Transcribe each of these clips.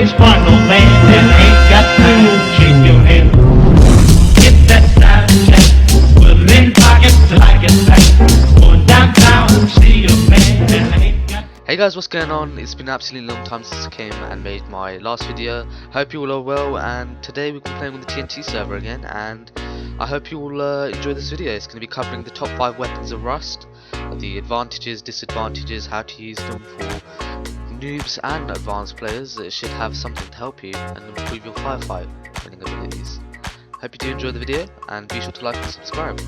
this for no man that ain't got time. Shake your hand. Get that side check. Well, in pockets like it's back. Going downtown, see a man that ain't got. Hey guys, what's going on? It's been an absolutely long time since I came and made my last video. Hope you all are well, and today we're playing on the TNT server again, and I hope you all enjoy this video. It's going to be covering the top 5 weapons of Rust, the advantages, disadvantages, how to use them for noobs and advanced players. It should have something to help you and improve your firefight winning abilities. Hope you do enjoy the video, and be sure to like and subscribe.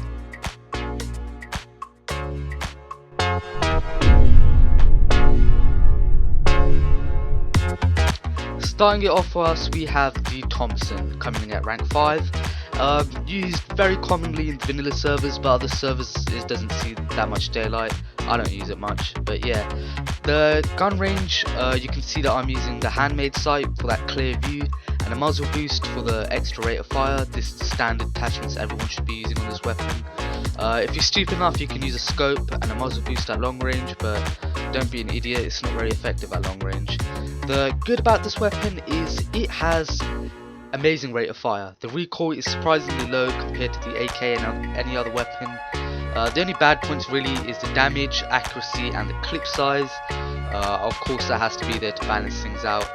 Starting it off for us, we have the Thompson coming in at rank 5. Used very commonly in vanilla servers, but other servers it doesn't see that much daylight. I don't use it much, but yeah. The gun range, you can see that I'm using the handmade sight for that clear view, and a muzzle boost for the extra rate of fire. This is the standard attachments everyone should be using on this weapon. If you're stupid enough, you can use a scope and a muzzle boost at long range, but don't be an idiot, it's not very effective at long range. The good about this weapon is it has amazing rate of fire. The recoil is surprisingly low compared to the AK and any other weapon. The only bad points really is the damage, accuracy and the clip size. Of course that has to be there to balance things out.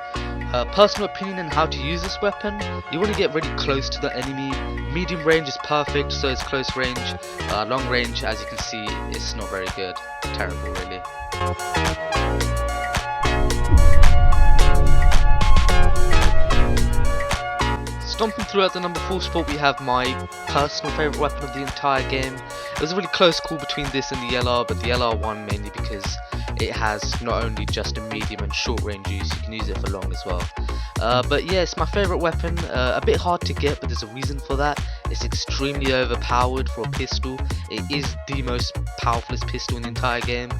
Personal opinion on how to use this weapon: you want to get really close to the enemy. Medium range is perfect, so is close range. Long range, as you can see, it's not very good. Terrible really. Stomping through at the number 4 spot, we have my personal favourite weapon of the entire game. It was a really close call between this and the LR, but the LR won mainly because it has not only just a medium and short range use, you can use it for long as well. But yeah, it's my favourite weapon. A bit hard to get, but there's a reason for that. It's extremely overpowered for a pistol. It is the most powerfulest pistol in the entire game.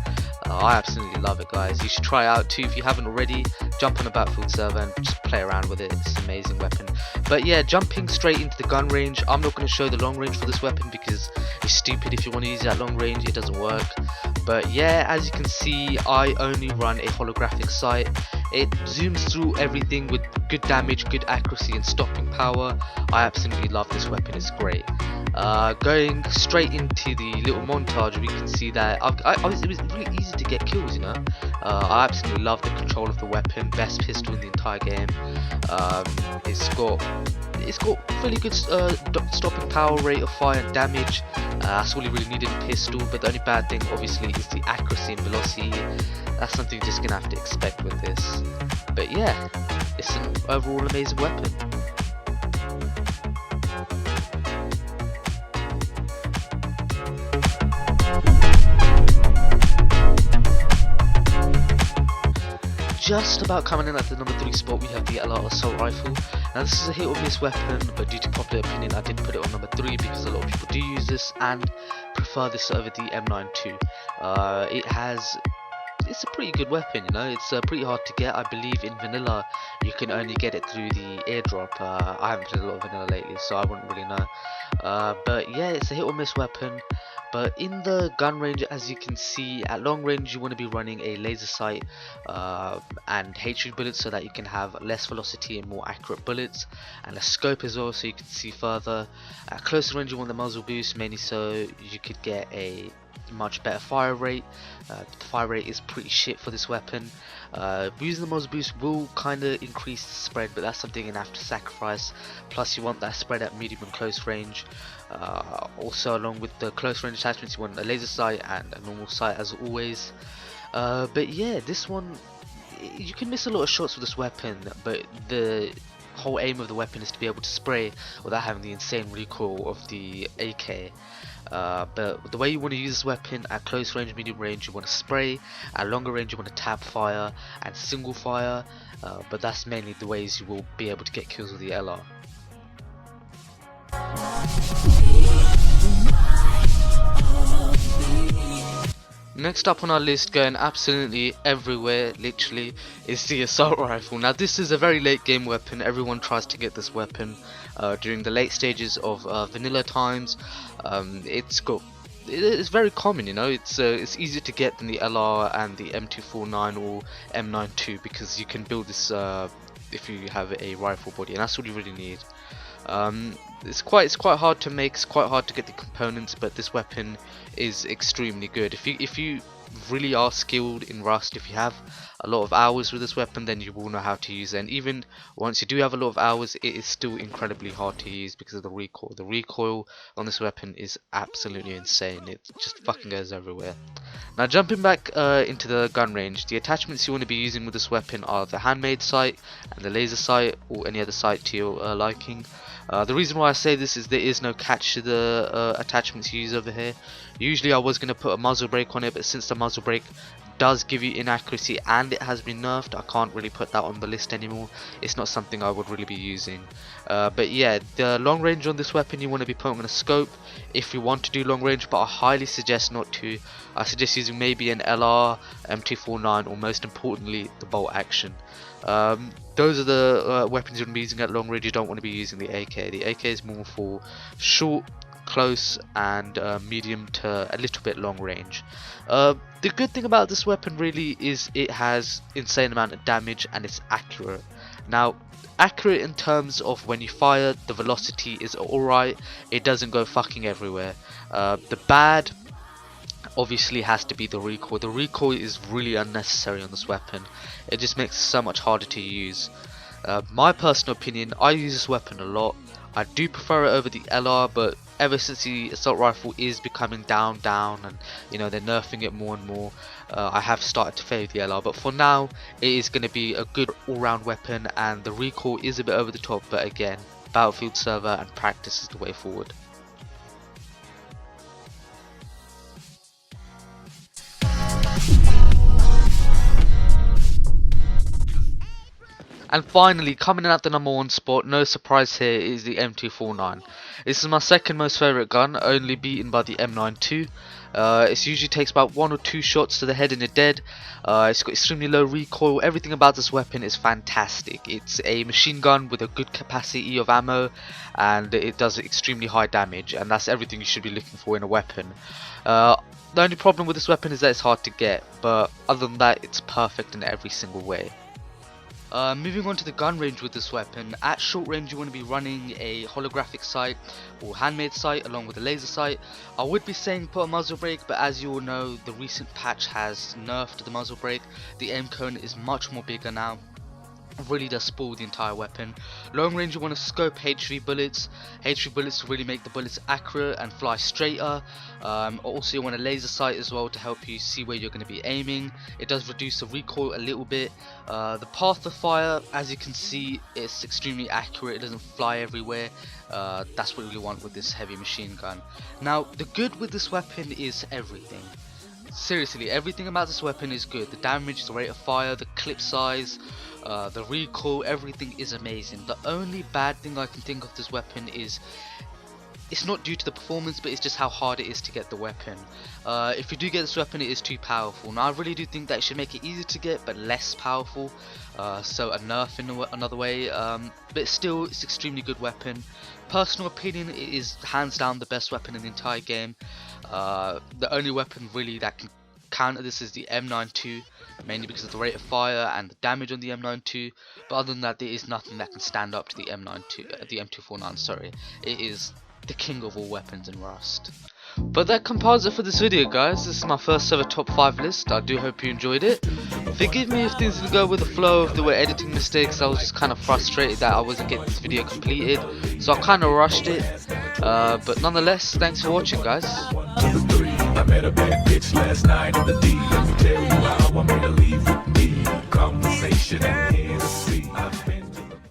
I absolutely love it, guys. You should try it out too if you haven't already. Jump on a Battlefield server and just play around with it. It's an amazing weapon. But yeah, jumping straight into the gun range, I'm not going to show the long range for this weapon because it's stupid. If you want to use it at long range, it doesn't work. But yeah, as you can see, I only run a holographic sight. It zooms through everything with good damage, good accuracy and stopping power. I absolutely love this weapon, it's great. Going straight into the little montage, we can see that it was really easy to get kills, you know. I absolutely love the control of the weapon, best pistol in the entire game. It's got really good stopping power, rate of fire and damage. That's all you really need in a pistol, but the only bad thing obviously is the accuracy and velocity. That's something you're just gonna have to expect with this. But yeah, it's an overall amazing weapon. Just about coming in at the number 3 spot, we have the LR assault rifle. Now this is a hit or miss weapon, but due to popular opinion I did put it on number 3 because a lot of people do use this and prefer this over the M92. It's a pretty good weapon, you know. It's pretty hard to get. I believe in vanilla you can only get it through the airdrop. I haven't played a lot of vanilla lately, so I wouldn't really know. But yeah, it's a hit or miss weapon. But in the gun range, as you can see, at long range you want to be running a laser sight and HE bullets so that you can have less velocity and more accurate bullets, and a scope as well so you can see further. At closer range you want the muzzle boost, mainly so you could get a much better fire rate. The fire rate is pretty shit for this weapon. Using the muzzle boost will kind of increase the spread, but that's something you're gonna have to sacrifice. Plus you want that spread at medium and close range. Also, along with the close range attachments, you want a laser sight and a normal sight as always. But yeah, this one, you can miss a lot of shots with this weapon, but the whole aim of the weapon is to be able to spray without having the insane recoil of the AK. But the way you want to use this weapon: at close range, medium range you want to spray, at longer range you want to tap fire and single fire, but that's mainly the ways you will be able to get kills with the LR. Next up on our list, going absolutely everywhere, literally, is the assault rifle. Now this is a very late game weapon. Everyone tries to get this weapon during the late stages of vanilla times. It's very common, you know. It's easier to get than the LR and the M249 or M92 because you can build this if you have a rifle body, and that's all you really need. It's quite hard to make, it's quite hard to get the components, but this weapon is extremely good. If you really are skilled in Rust, if you have a lot of hours with this weapon, then you will know how to use it. And even once you do have a lot of hours, it is still incredibly hard to use because of the recoil. The recoil on this weapon is absolutely insane. It just fucking goes everywhere. Now jumping back into the gun range, the attachments you want to be using with this weapon are the handmade sight and the laser sight, or any other sight to your liking. The reason why I say this is there is no catch to the attachments you use over here. Usually I was going to put a muzzle brake on it, but since the muzzle brake does give you inaccuracy and it has been nerfed, I can't really put that on the list anymore. It's not something I would really be using. But yeah, the long range on this weapon you want to be putting on a scope if you want to do long range, but I highly suggest not to. I suggest using maybe an LR, M249, or most importantly the bolt action. Those are the weapons you're going to be using at long range. You don't want to be using the AK. The AK is more for short, close, and medium to a little bit long range. The good thing about this weapon really is it has insane amount of damage and it's accurate. Now, accurate in terms of when you fire, the velocity is alright, it doesn't go fucking everywhere. The bad obviously has to be the recoil. The recoil is really unnecessary on this weapon. It just makes it so much harder to use. My personal opinion, I use this weapon a lot. I do prefer it over the LR, but ever since the assault rifle is becoming down, and you know they're nerfing it more and more, I have started to favour the LR. But for now, it is going to be a good all-round weapon, and the recoil is a bit over the top. But again, Battlefield server and practice is the way forward. And finally, coming in at the #1 spot, no surprise here, is the M249. This is my second most favourite gun, only beaten by the M92. It usually takes about 1 or 2 shots to the head and you're dead. It's got extremely low recoil. Everything about this weapon is fantastic. It's a machine gun with a good capacity of ammo, and it does extremely high damage, and that's everything you should be looking for in a weapon. The only problem with this weapon is that it's hard to get, but other than that, it's perfect in every single way. Moving on to the gun range with this weapon, at short range you want to be running a holographic sight or handmade sight along with a laser sight. I would be saying put a muzzle brake, but as you all know, the recent patch has nerfed the muzzle brake. The aim cone is much more bigger now. It really does spoil the entire weapon. Long range you want to scope HV bullets. HV bullets to really make the bullets accurate and fly straighter. Also you want a laser sight as well to help you see where you're going to be aiming. It does reduce the recoil a little bit. The path of fire, as you can see, is extremely accurate. It doesn't fly everywhere. That's what you really want with this heavy machine gun. Now the good with this weapon is everything. Seriously, everything about this weapon is good. The damage, the rate of fire, the clip size, the recoil, everything is amazing. The only bad thing I can think of this weapon is it's not due to the performance, but it's just how hard it is to get the weapon. If you do get this weapon, it is too powerful. Now I really do think that it should make it easier to get but less powerful, so a nerf in another way, but still it's extremely good weapon. Personal opinion, it is hands down the best weapon in the entire game. The only weapon really that can counter this is the M92, mainly because of the rate of fire and the damage on the M92, but other than that there is nothing that can stand up to the M249, sorry. It is the king of all weapons in Rust. But that compiles it for this video, guys. This is my first ever top 5 list. I do hope you enjoyed it. Forgive me if things didn't go with the flow, if there were editing mistakes. I was just kind of frustrated that I wasn't getting this video completed, so I kind of rushed it. But nonetheless, thanks for watching, guys. I met a bad bitch last night in the D.